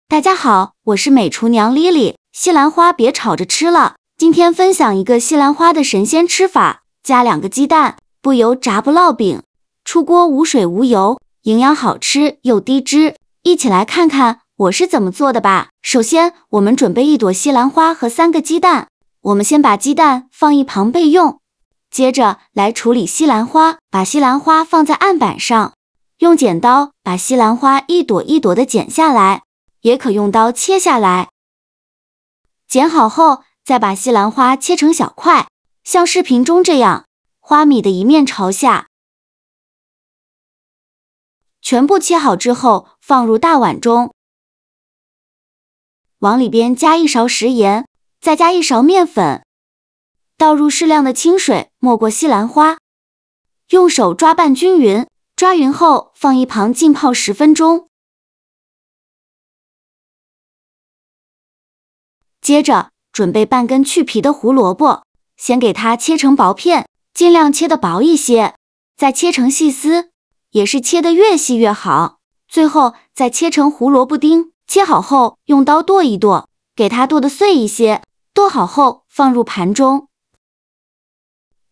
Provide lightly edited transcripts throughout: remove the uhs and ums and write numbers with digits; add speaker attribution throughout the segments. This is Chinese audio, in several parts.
Speaker 1: 大家好，我是美厨娘 Lily。西兰花别炒着吃了，今天分享一个西兰花的神仙吃法，加2个鸡蛋，不油炸不烙饼，出锅无水无油，营养好吃又低脂。一起来看看我是怎么做的吧。首先，我们准备1朵西兰花和3个鸡蛋，我们先把鸡蛋放一旁备用。接着来处理西兰花，把西兰花放在案板上，用剪刀把西兰花一朵一朵的剪下来，也可用刀切下来。剪好后，再把西兰花切成小块，像视频中这样，花米的一面朝下。全部切好之后，放入大碗中，往里边加1勺食盐，再加1勺面粉，倒入适量的清水，没过西兰花，用手抓拌均匀，抓匀后放一旁浸泡10分钟。接着准备半根去皮的胡萝卜，先给它切成薄片，尽量切得薄一些，再切成细丝，也是切得越细越好。最后再切成胡萝卜丁，切好后用刀剁一剁，给它剁得碎一些，剁好后放入盘中。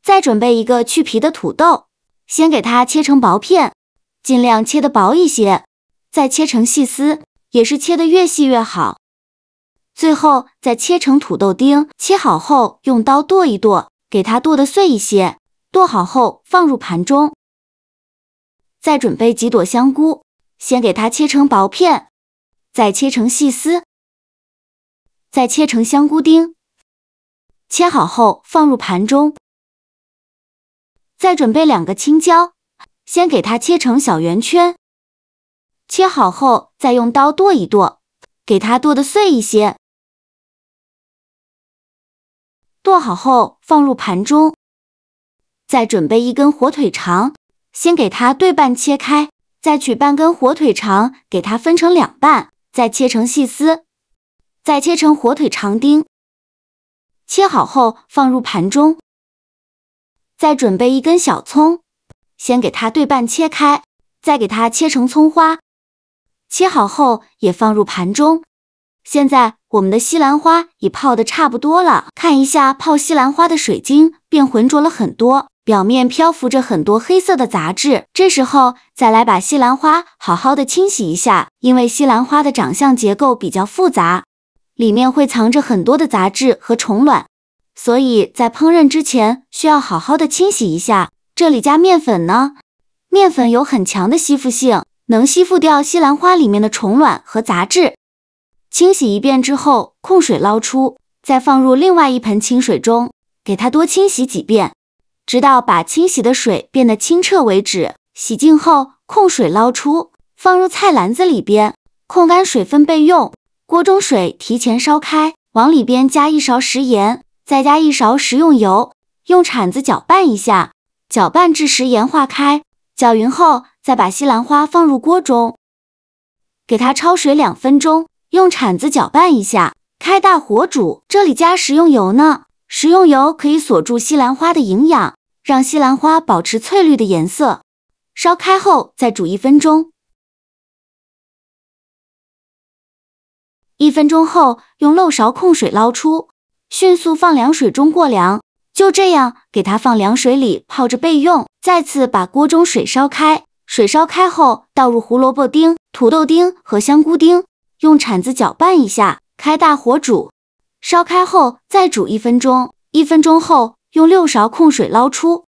Speaker 1: 再准备一个去皮的土豆，先给它切成薄片，尽量切得薄一些，再切成细丝，也是切得越细越好。最后再切成土豆丁，切好后用刀剁一剁，给它剁得碎一些，剁好后放入盘中。再准备几朵香菇，先给它切成薄片，再切成细丝，再切成香菇丁，切好后放入盘中。再准备2个青椒，先给它切成小圆圈，切好后再用刀剁一剁，给它剁得碎一些。剁好后放入盘中。再准备1根火腿肠，先给它对半切开，再取半根火腿肠给它分成2半，再切成细丝，再切成火腿肠丁，切好后放入盘中。再准备1根小葱，先给它对半切开，再给它切成葱花，切好后也放入盘中。现在我们的西兰花已泡得差不多了，看一下泡西兰花的水晶变浑浊了很多，表面漂浮着很多黑色的杂质。这时候再来把西兰花好好的清洗一下，因为西兰花的长相结构比较复杂，里面会藏着很多的杂质和虫卵，所以在烹饪之前需要好好的清洗一下。这里加面粉呢，面粉有很强的吸附性，能吸附掉西兰花里面的虫卵和杂质。清洗一遍之后，控水捞出，再放入另外1盆清水中，给它多清洗几遍，直到把清洗的水变得清澈为止。洗净后，控水捞出，放入菜篮子里边，控干水分备用。锅中水提前烧开，往里边加1勺食盐，再加1勺食用油，用铲子搅拌一下，搅拌至食盐化开，搅匀后，再把西兰花放入锅中，给它焯水2分钟。用铲子搅拌一下，开大火煮。这里加食用油呢，食用油可以锁住西兰花的营养，让西兰花保持翠绿的颜色。烧开后再煮1分钟。1分钟后，用漏勺控水捞出，迅速放凉水中过凉。就这样给它放凉水里泡着备用。再次把锅中水烧开，水烧开后倒入胡萝卜丁、土豆丁和香菇丁。用铲子搅拌一下，开大火煮，烧开后再煮1分钟。1分钟后，用6勺控水捞出。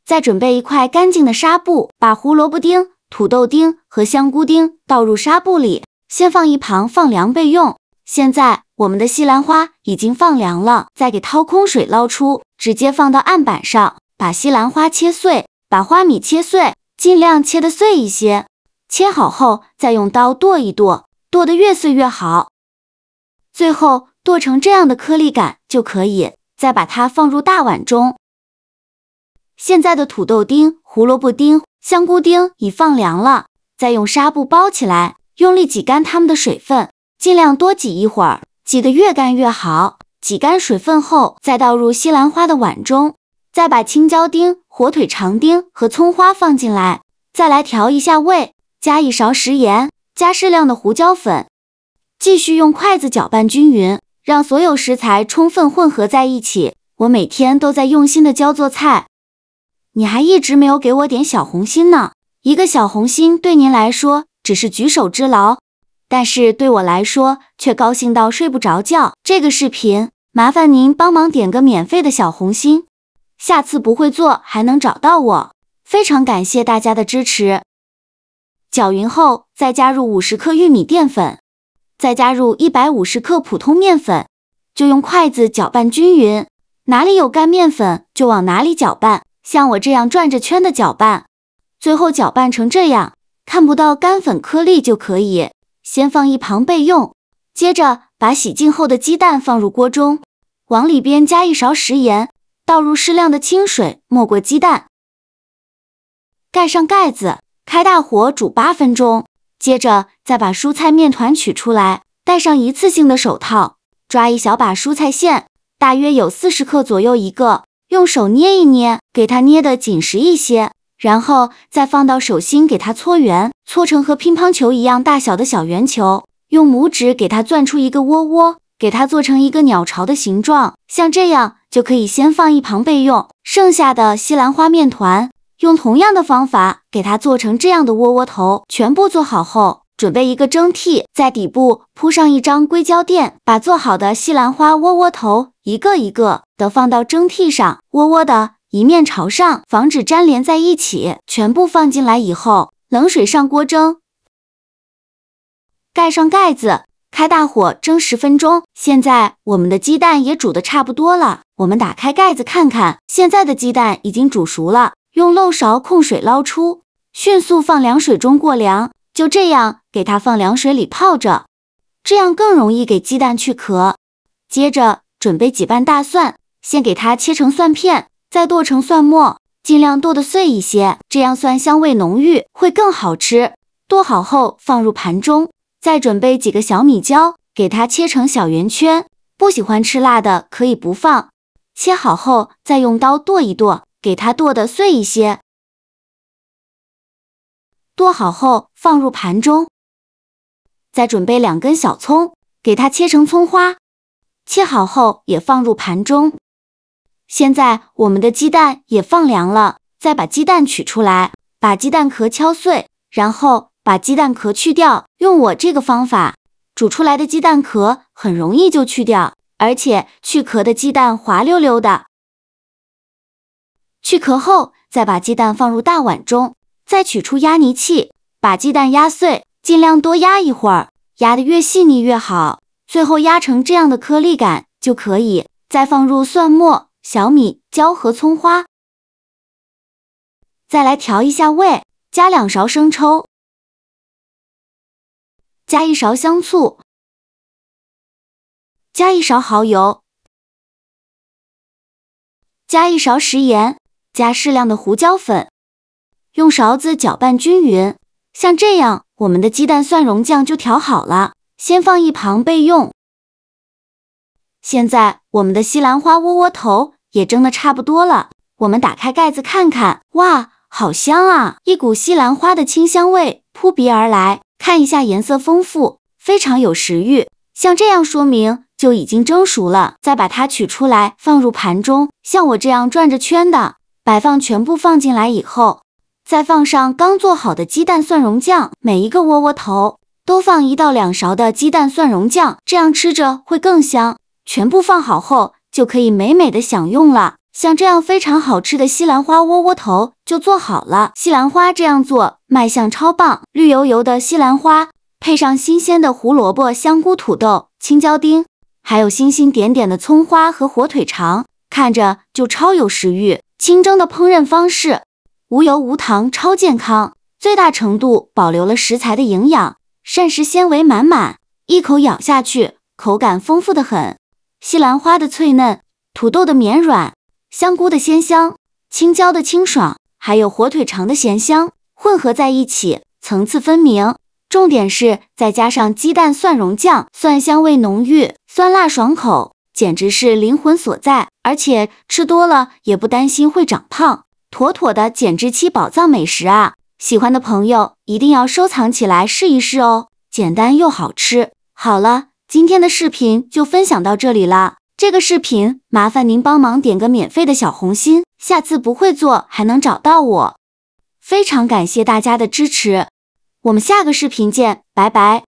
Speaker 1: 再准备1块干净的纱布，把胡萝卜丁、土豆丁和香菇丁倒入纱布里，先放一旁放凉备用。现在我们的西兰花已经放凉了，再给掏空水捞出，直接放到案板上，把西兰花切碎，把花米切碎，尽量切得碎一些。切好后再用刀剁一剁，剁得越碎越好。最后剁成这样的颗粒感就可以，再把它放入大碗中。现在的土豆丁、胡萝卜丁、香菇丁已放凉了，再用纱布包起来，用力挤干它们的水分，尽量多挤一会儿，挤得越干越好。挤干水分后，再倒入西兰花的碗中，再把青椒丁、火腿肠丁和葱花放进来，再来调一下味。加1勺食盐，加适量的胡椒粉，继续用筷子搅拌均匀，让所有食材充分混合在一起。我每天都在用心的教做菜。你还一直没有给我点小红心呢。一个小红心对您来说只是举手之劳，但是对我来说却高兴到睡不着觉。这个视频麻烦您帮忙点个免费的小红心，下次不会做还能找到我。非常感谢大家的支持。搅匀后，再加入50克玉米淀粉，再加入150克普通面粉，就用筷子搅拌均匀。哪里有干面粉就往哪里搅拌，像我这样转着圈的搅拌，最后搅拌成这样，看不到干粉颗粒就可以，先放一旁备用。接着把洗净后的鸡蛋放入锅中，往里边加1勺食盐，倒入适量的清水，没过鸡蛋，盖上盖子，开大火煮8分钟。接着再把蔬菜面团取出来，戴上一次性的手套，抓一小把蔬菜馅，大约有40克左右一个，用手捏一捏，给它捏得紧实一些，然后再放到手心给它搓圆，搓成和乒乓球一样大小的小圆球，用拇指给它攥出一个窝窝，给它做成一个鸟巢的形状，像这样就可以先放一旁备用。剩下的西兰花面团，用同样的方法给它做成这样的窝窝头。全部做好后，准备一个蒸屉，在底部铺上一张硅胶垫，把做好的西兰花窝窝头一个一个的放到蒸屉上，窝窝的一面朝上，防止粘连在一起。全部放进来以后，冷水上锅蒸，盖上盖子，开大火蒸10分钟。现在我们的鸡蛋也煮得差不多了，我们打开盖子看看，现在的鸡蛋已经煮熟了，用漏勺控水捞出，迅速放凉水中过凉，就这样给它放凉水里泡着，这样更容易给鸡蛋去壳。接着准备几瓣大蒜，先给它切成蒜片，再剁成蒜末，尽量剁得碎一些，这样蒜香味浓郁，会更好吃。剁好后放入盘中，再准备几个小米椒，给它切成小圆圈，不喜欢吃辣的可以不放。切好后再用刀剁一剁，给它剁得碎一些。剁好后放入盘中，再准备2根小葱，给它切成葱花，切好后也放入盘中。现在我们的鸡蛋也放凉了，再把鸡蛋取出来，把鸡蛋壳敲碎，然后把鸡蛋壳去掉。用我这个方法，煮出来的鸡蛋壳很容易就去掉，而且去壳的鸡蛋滑溜溜的。去壳后，再把鸡蛋放入大碗中，再取出压泥器，把鸡蛋压碎，尽量多压一会儿，压得越细腻越好，最后压成这样的颗粒感就可以。再放入蒜末、小米椒和葱花，再来调一下味，加2勺生抽，加1勺香醋，加1勺蚝油，加1勺食盐，加适量的胡椒粉，用勺子搅拌均匀。像这样，我们的鸡蛋蒜蓉酱就调好了，先放一旁备用。现在我们的西兰花窝窝头也蒸得差不多了，我们打开盖子看看，哇，好香啊！一股西兰花的清香味扑鼻而来，看一下颜色丰富，非常有食欲。像这样说明就已经蒸熟了，再把它取出来放入盘中，像我这样转着圈的摆放，全部放进来以后，再放上刚做好的鸡蛋蒜蓉酱，每一个窝窝头都放1到2勺的鸡蛋蒜蓉酱，这样吃着会更香。全部放好后，就可以美美的享用了。像这样非常好吃的西兰花窝窝头就做好了。西兰花这样做卖相超棒，绿油油的西兰花，配上新鲜的胡萝卜、香菇、土豆、青椒丁，还有星星点点的葱花和火腿肠，看着就超有食欲。清蒸的烹饪方式，无油无糖，超健康，最大程度保留了食材的营养，膳食纤维满满，一口咬下去，口感丰富得很。西兰花的脆嫩，土豆的绵软，香菇的鲜香，青椒的清爽，还有火腿肠的咸香，混合在一起，层次分明。重点是再加上鸡蛋蒜蓉酱，蒜香味浓郁，酸辣爽口，简直是灵魂所在。而且吃多了也不担心会长胖，妥妥的减脂期宝藏美食啊！喜欢的朋友一定要收藏起来试一试哦，简单又好吃。好了，今天的视频就分享到这里啦。这个视频麻烦您帮忙点个免费的小红心，下次不会做还能找到我。非常感谢大家的支持，我们下个视频见，拜拜。